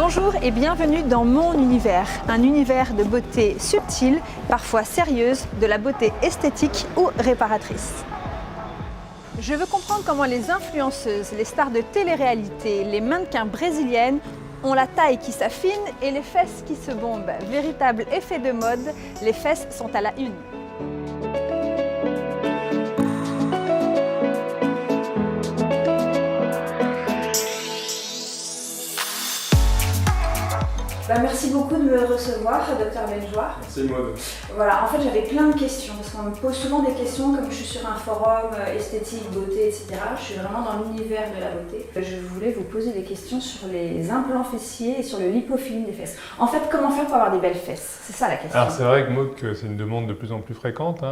Bonjour et bienvenue dans mon univers, un univers de beauté subtile, parfois sérieuse, de la beauté esthétique ou réparatrice. Je veux comprendre comment les influenceuses, les stars de télé-réalité, les mannequins brésiliennes ont la taille qui s'affine et les fesses qui se bombent. Véritable effet de mode, les fesses sont à la une. Merci beaucoup de me recevoir, Dr Benjoar. Merci Maud. Voilà, en fait j'avais plein de questions, parce qu'on me pose souvent des questions, comme je suis sur un forum esthétique, beauté, etc. Je suis vraiment dans l'univers de la beauté. Je voulais vous poser des questions sur les implants fessiers et sur le lipofilling des fesses. En fait, comment faire pour avoir des belles fesses? C'est ça la question. Alors c'est vrai que Maud, que c'est une demande de plus en plus fréquente,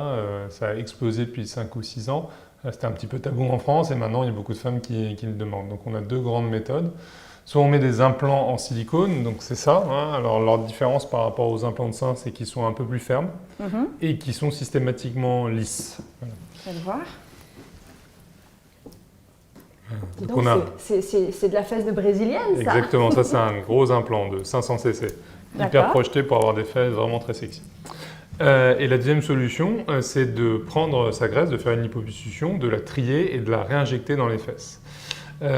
ça a explosé depuis 5 ou 6 ans. C'était un petit peu tabou en France et maintenant il y a beaucoup de femmes qui le demandent. Donc on a deux grandes méthodes. Soit on met des implants en silicone, donc c'est ça. Alors leur différence par rapport aux implants de sein, c'est qu'ils sont un peu plus fermes et qui sont systématiquement lisses. Voilà. Je vais le voir. Donc c'est de la fesse de brésilienne, ça? Exactement, ça c'est un gros implant de 500 cc. Hyper projeté pour avoir des fesses vraiment très sexy. Et la deuxième solution, c'est de prendre sa graisse, de faire une liposuction, de la trier et de la réinjecter dans les fesses. On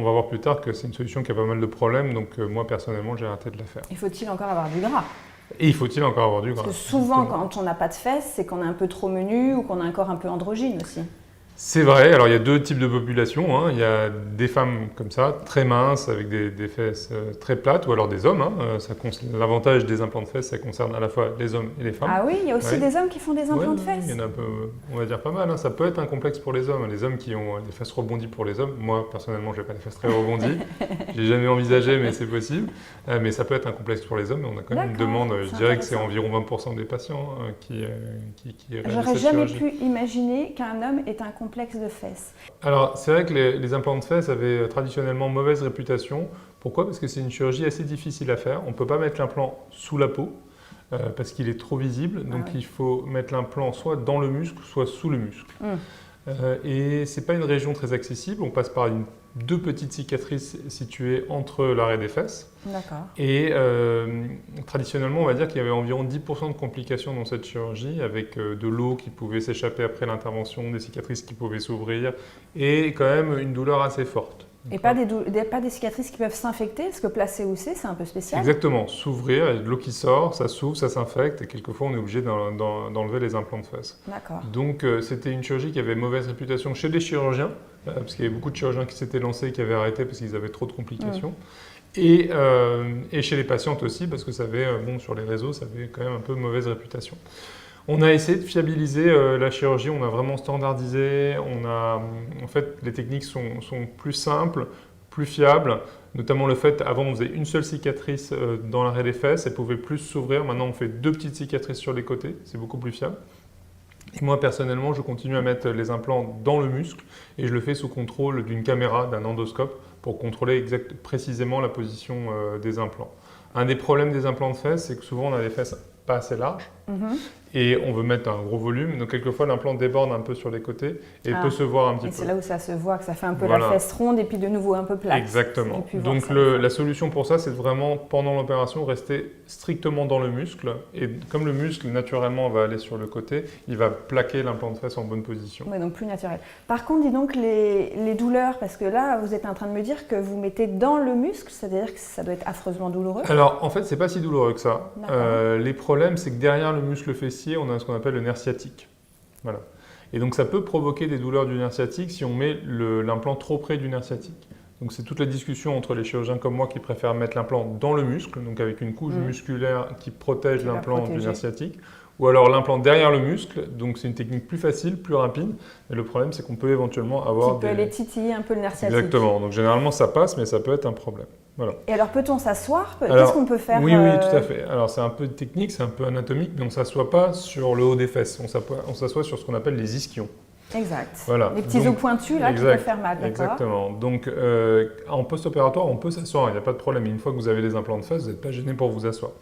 va voir plus tard que c'est une solution qui a pas mal de problèmes, donc moi personnellement j'ai arrêté de la faire. Et faut-il encore avoir du gras? Et faut-il encore avoir du gras? Parce que souvent quand on n'a pas de fesses, c'est qu'on est un peu trop menu ou qu'on a un corps un peu androgyne aussi. C'est vrai, alors il y a deux types de populations, Il y a des femmes comme ça, très minces, avec des fesses très plates, ou alors des hommes. L'avantage des implants de fesses, ça concerne à la fois les hommes et les femmes. Ah oui, il y a aussi des hommes qui font des implants de fesses? Il y en a un peu, on va dire pas mal, Ça peut être un complexe pour les hommes. Les hommes qui ont des fesses rebondies pour les hommes, moi personnellement je n'ai pas des fesses très rebondies, je l'ai jamais envisagé mais c'est possible. Mais ça peut être un complexe pour les hommes, mais on a quand même une demande, je dirais que c'est environ 20% des patients qui J'aurais jamais pu imaginer qu'un homme ait un complexe de fesses. Alors, c'est vrai que les implants de fesses avaient traditionnellement mauvaise réputation. Pourquoi? Parce que c'est une chirurgie assez difficile à faire. On ne peut pas mettre l'implant sous la peau parce qu'il est trop visible. Donc, il faut mettre l'implant soit dans le muscle, soit sous le muscle. Et ce n'est pas une région très accessible. On passe par deux petites cicatrices situées entre l'arrêt des fesses. D'accord. Et traditionnellement, on va dire qu'il y avait environ 10% de complications dans cette chirurgie, avec de l'eau qui pouvait s'échapper après l'intervention, des cicatrices qui pouvaient s'ouvrir, et quand même une douleur assez forte. Et pas des cicatrices qui peuvent s'infecter, parce que placé où c'est un peu spécial. Exactement, s'ouvrir, il y a de l'eau qui sort, ça s'ouvre, ça s'infecte, et quelquefois on est obligé d'enlever les implants de fesses. D'accord. Donc c'était une chirurgie qui avait mauvaise réputation chez les chirurgiens, parce qu'il y avait beaucoup de chirurgiens qui s'étaient lancés, qui avaient arrêté parce qu'ils avaient trop de complications. Et chez les patientes aussi, parce que ça avait, sur les réseaux, ça avait quand même un peu mauvaise réputation. On a essayé de fiabiliser la chirurgie, on a vraiment standardisé, en fait, les techniques sont plus simples, plus fiables, notamment le fait, avant on faisait une seule cicatrice dans l'arrêt des fesses, elle pouvait plus s'ouvrir, maintenant on fait deux petites cicatrices sur les côtés, c'est beaucoup plus fiable. Et moi personnellement, je continue à mettre les implants dans le muscle et je le fais sous contrôle d'une caméra, d'un endoscope, pour contrôler précisément la position des implants. Un des problèmes des implants de fesses, c'est que souvent on a des fesses pas assez larges et on veut mettre un gros volume, donc quelquefois l'implant déborde un peu sur les côtés et peut se voir un petit peu. C'est là où ça se voit, que ça fait un peu la fesse ronde et puis de nouveau un peu plate. Exactement. Donc la solution pour ça, c'est de vraiment, pendant l'opération, rester strictement dans le muscle. Et comme le muscle, naturellement, va aller sur le côté, il va plaquer l'implant de fesse en bonne position. Oui, donc plus naturel. Par contre, dis donc, les douleurs, parce que là, vous êtes en train de me dire que vous mettez dans le muscle, c'est-à-dire que ça doit être affreusement douloureux? Alors, en fait, c'est pas si douloureux que ça. Les problèmes, c'est que derrière le muscle fessier, on a ce qu'on appelle le nerf sciatique. Voilà. Et donc ça peut provoquer des douleurs du nerf sciatique si on met l'implant trop près du nerf sciatique. Donc c'est toute la discussion entre les chirurgiens comme moi qui préfèrent mettre l'implant dans le muscle, donc avec une couche musculaire qui protège l'implant du nerf sciatique, ou alors l'implant derrière le muscle, donc c'est une technique plus facile, plus rapide, mais le problème c'est qu'on peut éventuellement avoir aller titiller un peu le nerf sciatique. Exactement, donc généralement ça passe, mais ça peut être un problème. Voilà. Et alors peut-on s'asseoir? Qu'est-ce qu'on peut faire? Oui, tout à fait. Alors c'est un peu technique, c'est un peu anatomique, mais on ne s'assoit pas sur le haut des fesses, on s'assoit sur ce qu'on appelle les ischions. Exact. Voilà. Les petits os pointus là qui peuvent faire mal, d'accord? Exactement. Donc en post-opératoire, on peut s'asseoir, il n'y a pas de problème. Une fois que vous avez les implants de fesses, vous n'êtes pas gêné pour vous asseoir.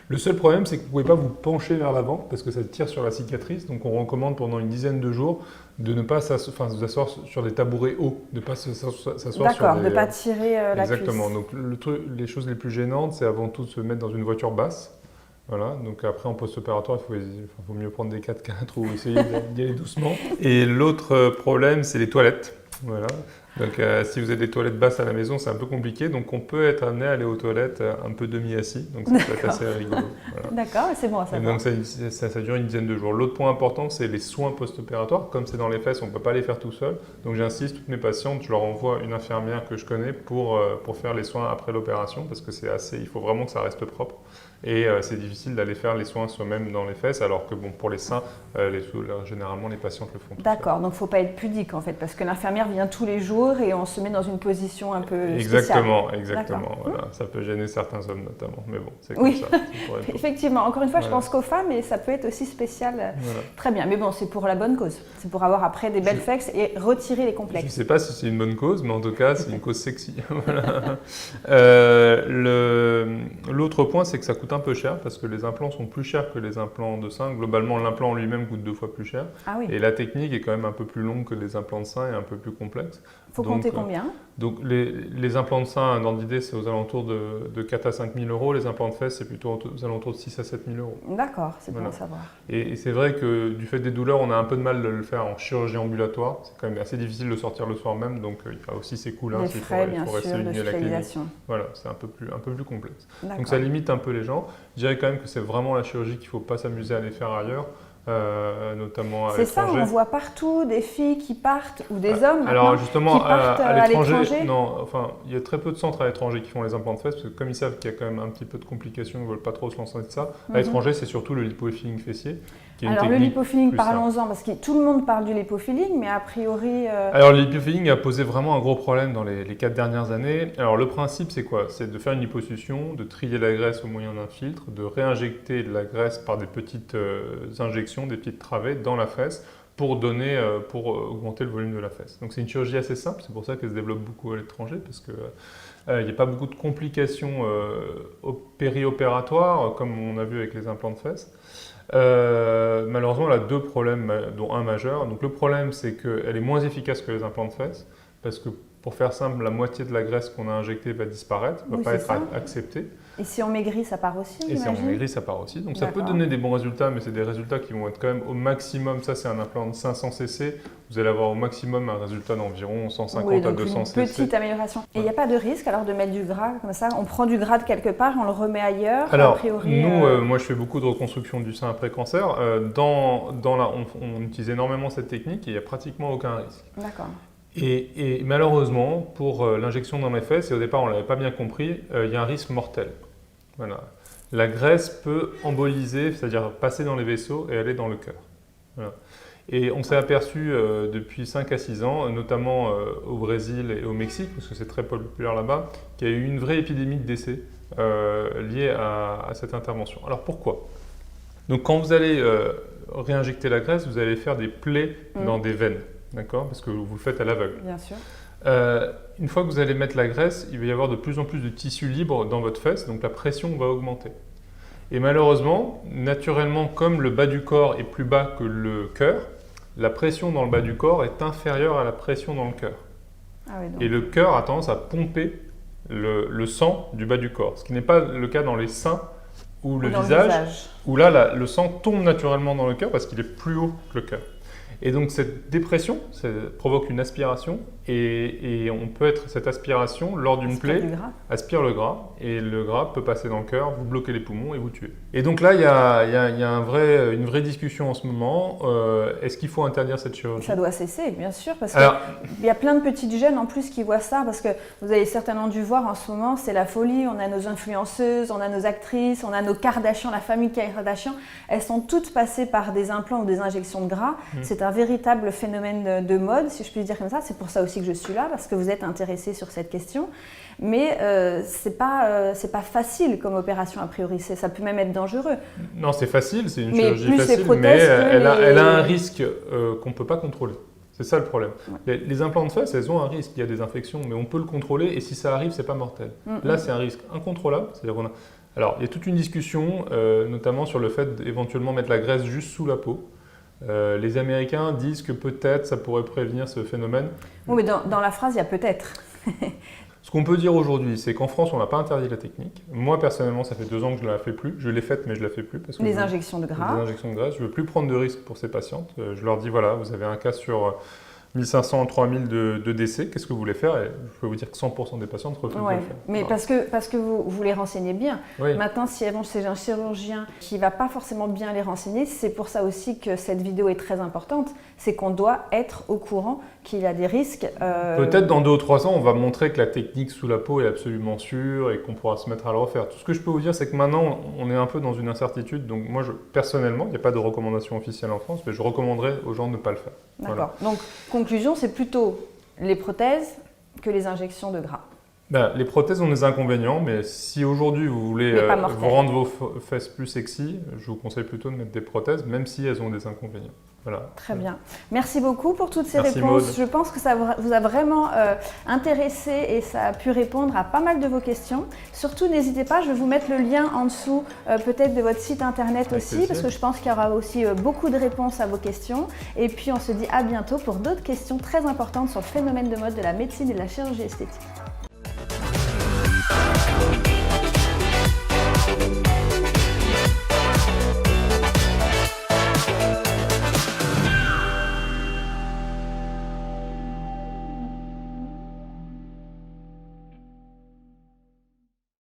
Le seul problème, c'est que vous ne pouvez pas vous pencher vers l'avant parce que ça tire sur la cicatrice. Donc, on recommande pendant une dizaine de jours de ne pas vous asseoir sur des tabourets hauts, de ne pas s'asseoir sur des... D'accord, de ne pas tirer la cuisse. Exactement. Donc, les choses les plus gênantes, c'est avant tout de se mettre dans une voiture basse. Voilà, donc après en post-opératoire, il faut mieux prendre des 4x4 ou essayer d'y aller doucement. Et l'autre problème, c'est les toilettes. Voilà. Donc si vous avez des toilettes basses à la maison, c'est un peu compliqué. Donc on peut être amené à aller aux toilettes un peu demi-assis. Donc ça peut être assez rigolo. Voilà. D'accord, c'est bon à savoir. Donc ça dure une dizaine de jours. L'autre point important, c'est les soins post-opératoires. Comme c'est dans les fesses, on ne peut pas les faire tout seul. Donc j'insiste, toutes mes patientes, je leur envoie une infirmière que je connais pour faire les soins après l'opération parce que il faut vraiment que ça reste propre. Et c'est difficile d'aller faire les soins soi-même dans les fesses, alors que bon, pour les seins, généralement les patientes le font. D'accord, donc il ne faut pas être pudique en fait, parce que l'infirmière vient tous les jours et on se met dans une position un peu Exactement, spéciale. exactement. Voilà. Ça peut gêner certains hommes notamment, mais bon, c'est comme ça. Effectivement, encore une fois, je pense qu'aux femmes, et ça peut être aussi spécial. Très bien, mais bon, c'est pour la bonne cause. C'est pour avoir après des belles fesses et retirer les complexes. Je ne sais pas si c'est une bonne cause, mais en tout cas, c'est une cause sexy. Voilà. L'autre point, c'est que ça coûte un peu cher parce que les implants sont plus chers que les implants de sein. Globalement, l'implant lui-même coûte 2 fois plus cher. Ah oui. Et la technique est quand même un peu plus longue que les implants de sein et un peu plus complexe. Il faut compter combien? Donc les implants de sein, dans l'idée, c'est aux alentours de 4 à 5 000 euros. Les implants de fesses, c'est plutôt aux alentours de 6 à 7 000 euros. D'accord, c'est bon à savoir. Et c'est vrai que du fait des douleurs, on a un peu de mal de le faire en chirurgie ambulatoire. C'est quand même assez difficile de sortir le soir même, donc il y a aussi ces coûts-là. Les frais, bien sûr, de stérilisation. Voilà, c'est un peu plus complexe. Donc ça limite un peu les gens. Je dirais quand même que c'est vraiment la chirurgie qu'il ne faut pas s'amuser à aller faire ailleurs. Notamment à l'étranger. C'est ça, on voit partout des filles qui partent, ou des hommes alors justement, qui partent à l'étranger. Non, enfin, il y a très peu de centres à l'étranger qui font les implants de fesses, parce que comme ils savent qu'il y a quand même un petit peu de complications, ils ne veulent pas trop se lancer de ça. À l'étranger, c'est surtout le lipofilling fessier. Alors le lipofilling, parlons-en, parce que tout le monde parle du lipofilling, mais a priori... Alors le lipofilling a posé vraiment un gros problème dans les 4 dernières années. Alors le principe, c'est quoi? C'est de faire une liposuction, de trier la graisse au moyen d'un filtre, de réinjecter de la graisse par des petites injections, des petites travées dans la fesse pour augmenter le volume de la fesse. Donc c'est une chirurgie assez simple, c'est pour ça qu'elle se développe beaucoup à l'étranger, parce que il n'y a pas beaucoup de complications périopératoires, comme on a vu avec les implants de fesses. Malheureusement, elle a 2 problèmes, dont un majeur. Donc le problème, c'est qu'elle est moins efficace que les implants de fesses, parce que pour faire simple, la moitié de la graisse qu'on a injectée va disparaître, ne va pas être acceptée. Et si on maigrit, ça part aussi, Et si on maigrit, ça part aussi. Donc ça peut donner des bons résultats, mais c'est des résultats qui vont être quand même au maximum. Ça, c'est un implant de 500 cc. Vous allez avoir au maximum un résultat d'environ 150 à 200 cc. Une petite amélioration. Et il n'y a pas de risque alors de mettre du gras comme ça? On prend du gras de quelque part, on le remet ailleurs? Alors, a priori, moi, je fais beaucoup de reconstruction du sein après cancer. On utilise énormément cette technique et il n'y a pratiquement aucun risque. D'accord. Et malheureusement, pour l'injection dans mes fesses, et au départ on ne l'avait pas bien compris, il y a un risque mortel. Voilà. La graisse peut emboliser, c'est-à-dire passer dans les vaisseaux et aller dans le cœur. Voilà. Et on s'est aperçu depuis 5 à 6 ans, notamment au Brésil et au Mexique, parce que c'est très populaire là-bas, qu'il y a eu une vraie épidémie de décès liée à cette intervention. Alors pourquoi? Donc quand vous allez réinjecter la graisse, vous allez faire des plaies dans des veines. D'accord? Parce que vous le faites à l'aveugle. Bien sûr. Une fois que vous allez mettre la graisse, il va y avoir de plus en plus de tissu libre dans votre fesse, donc la pression va augmenter. Et malheureusement, naturellement, comme le bas du corps est plus bas que le cœur, la pression dans le bas du corps est inférieure à la pression dans le cœur. Ah oui, donc. Et le cœur a tendance à pomper le sang du bas du corps, ce qui n'est pas le cas dans les seins ou le visage, où là, le sang tombe naturellement dans le cœur parce qu'il est plus haut que le cœur. Et donc cette dépression provoque une aspiration et on peut être cette aspiration lors d'une plaie aspire le gras et le gras peut passer dans le cœur, vous bloquer les poumons et vous tuer. Et donc là il y a une vraie discussion en ce moment. Est-ce qu'il faut interdire cette chirurgie? Ça doit cesser, bien sûr, parce qu'il y a plein de petites jeunes en plus qui voient ça, parce que vous avez certainement dû voir en ce moment, c'est la folie. On a nos influenceuses, on a nos actrices, on a nos Kardashian, la famille Kardashian. Elles sont toutes passées par des implants ou des injections de gras. C'est un véritable phénomène de mode, si je puis dire comme ça. C'est pour ça aussi que je suis là, parce que vous êtes intéressés sur cette question. Mais c'est pas facile comme opération a priori. Ça peut même être dangereux. Non, c'est facile, c'est une chirurgie facile, mais elle a un risque qu'on ne peut pas contrôler. C'est ça le problème. Ouais. Les implants de fesses, elles ont un risque. Il y a des infections, mais on peut le contrôler et si ça arrive, c'est pas mortel. Là, c'est un risque incontrôlable. C'est-à-dire qu'on a Alors, il y a toute une discussion, notamment sur le fait d'éventuellement mettre la graisse juste sous la peau. Les Américains disent que peut-être ça pourrait prévenir ce phénomène. Oui, mais dans la phrase, il y a peut-être. Ce qu'on peut dire aujourd'hui, c'est qu'en France, on n'a pas interdit la technique. Moi, personnellement, ça fait 2 ans que je ne la fais plus. Je l'ai faite, mais je ne la fais plus. Parce que Les injections de gras. Les injections de graisse. Je ne veux plus prendre de risques pour ces patientes. Je leur dis, voilà, vous avez un cas sur 1500, 3000 de décès. Qu'est-ce que vous voulez faire? Et je peux vous dire que 100% des patientes refusent de le faire. Mais voilà. parce que vous les renseignez bien. Oui. Maintenant, si elles vont chez un chirurgien qui ne va pas forcément bien les renseigner, c'est pour ça aussi que cette vidéo est très importante. C'est qu'on doit être au courant qu'il y a des risques. Peut-être dans 2 ou 3 ans, on va montrer que la technique sous la peau est absolument sûre et qu'on pourra se mettre à le refaire. Tout ce que je peux vous dire, c'est que maintenant, on est un peu dans une incertitude. Donc moi, personnellement, il n'y a pas de recommandation officielle en France, mais je recommanderais aux gens de ne pas le faire. D'accord. Voilà. Donc, conclusion, c'est plutôt les prothèses que les injections de gras. Ben, les prothèses ont des inconvénients, mais si aujourd'hui vous voulez vous rendre vos fesses plus sexy, je vous conseille plutôt de mettre des prothèses, même si elles ont des inconvénients. Voilà. Très bien. Merci beaucoup pour toutes ces Merci, réponses. Maud. Je pense que ça vous a vraiment intéressé et ça a pu répondre à pas mal de vos questions. Surtout, n'hésitez pas, je vais vous mettre le lien en dessous, peut-être de votre site internet aussi, parce que je pense qu'il y aura aussi beaucoup de réponses à vos questions. Et puis, on se dit à bientôt pour d'autres questions très importantes sur le phénomène de mode de la médecine et de la chirurgie esthétique.